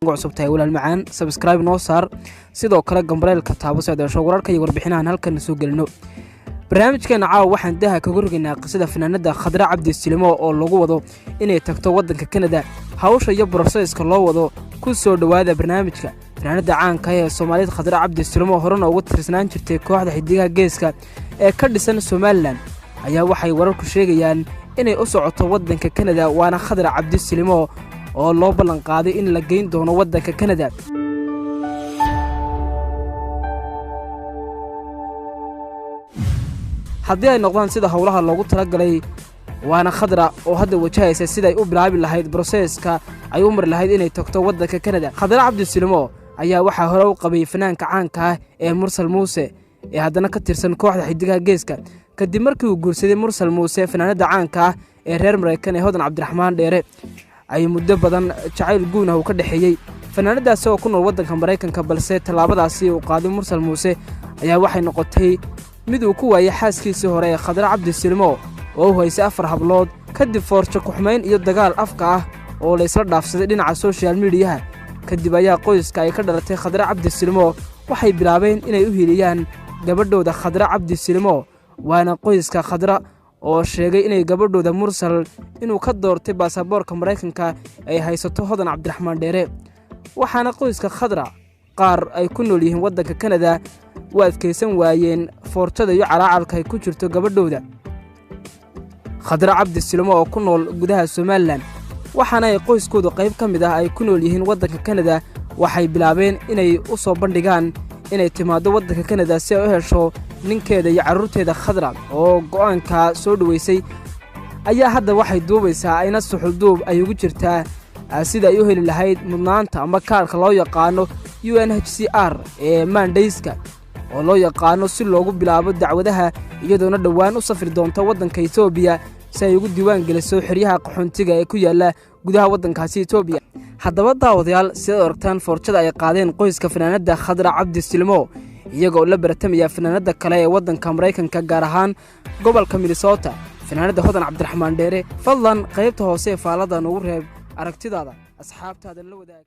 cusubtahay walaal macaan subscribe noo saar sidoo kale gambareelka taabo soo daasho wararka iyo warbixinahan halkan soo galino barnaamijkeena caawa waxaan daha kaga rogaynaa qisada fanaanada Khadra Cabdi Silimo oo lagu wado inay tagto wadanka Canada hawsha iyo processka loo wado ku soo dhawaada barnaamijka fanaanada caanka ee Soomaaliyeed Khadra Cabdi Silimo horena ugu tirsanaan jirtay kooxda xidigaha geeska ee ka dhisan Somaliland ayaa waxay wararku sheegayaan inay u socoto wadanka Canada waana Khadra Cabdi Silimo oo loo ballan qaaday in la geyn doono wadanka Canada haddii ay noqdaan sida hawlaha loogu talagalay waana Khadra oo hadda wajahaysa sida ay u bilaabi lahayd processka ay u mar lahayd inay tagto wadanka Canada Khadra Cabdi Silimo ayaa waxa hore u qabay fanaanka caanka ah ee Mursal Muuse ee haddana ka tirsan kooxda xidigaha geeska kadib markii uu guursaday Mursal Muuse fanaanada caanka ah ee reer Mareykan ee Hodan Cabdiraxmaan Dheere ay muddo badan jacayl guuna uu ka dhaxeeyay fanaanadaas oo ku nool wadanka Mareykanka balse talaabadaasi uu qaaday Mursal Muuse ayaa waxay noqotay mid uu ku waayay xaaskiisii hore ee Khadra Cabdi Silimo oo haysay 4 hablood kadib foorjo ku xumeyn iyo dagaal afka ah oo la isla dhaafsaday dhinaca social media kadib ayaa qoyska ay ka dhalatay Khadra Cabdi Silimo waxay bilaabeen inay u hiiliyaan gabadhooda Khadra Cabdi Silimo waana qoyska Khadra oo sheegay inay gabadhooda Mursal inuu ka doortay baasaboorka Mareykanka ay haysato Hodan Cabdiraxmaan Dheere waxaana qoyska Khadra qaar ay ku nool yihiin wadanka Canada waa adkeysan waayeen foorjada iyo calaacalka ay ku jirto gabadhooda Khadra Cabdi Silimo oo ku nool gudaha Somaliland waxaana ay qoyskoodu qayb ka mid ah ay ku nool yihiin wadanka Canada waxay bilaabeen inay u soo bandhigaan inay timaado wadanka Canada si ay u hesho ninkeeda iyo carruurteeda Khadra oo go'aanka soo dhaweysay ayaa hadda waxay duubaysaa ayna suxulduub ay ugu jirtaa sida ay u heli lahayd mudnaanta ama kaarka loo yaqaano UNHCR ee mandayska oo loo yaqaano si loogu bilaabo dacwadaha iyadoona dhawaan u safri doonto wadanka Itoobiya si ay ugu diiwaan geliso xiriyaha qaxoontiga ee ku yaala gudaha wadankaasi Itoobiya haddaba daawadayaal sida aragtaan foorjada ay qaadeen qoyska fanaanada Khadra Cabdi Silimo iyagoo la baratamaya fanaanada kale ee wadanka Mareykanka gaar ahaan gobolka Minnesota fanaanada Hodan Cabdiraxmaan Dheere fadlan qaybta hoose ee faalada ugu reeb aragtidaada asxaabtaada la wadaag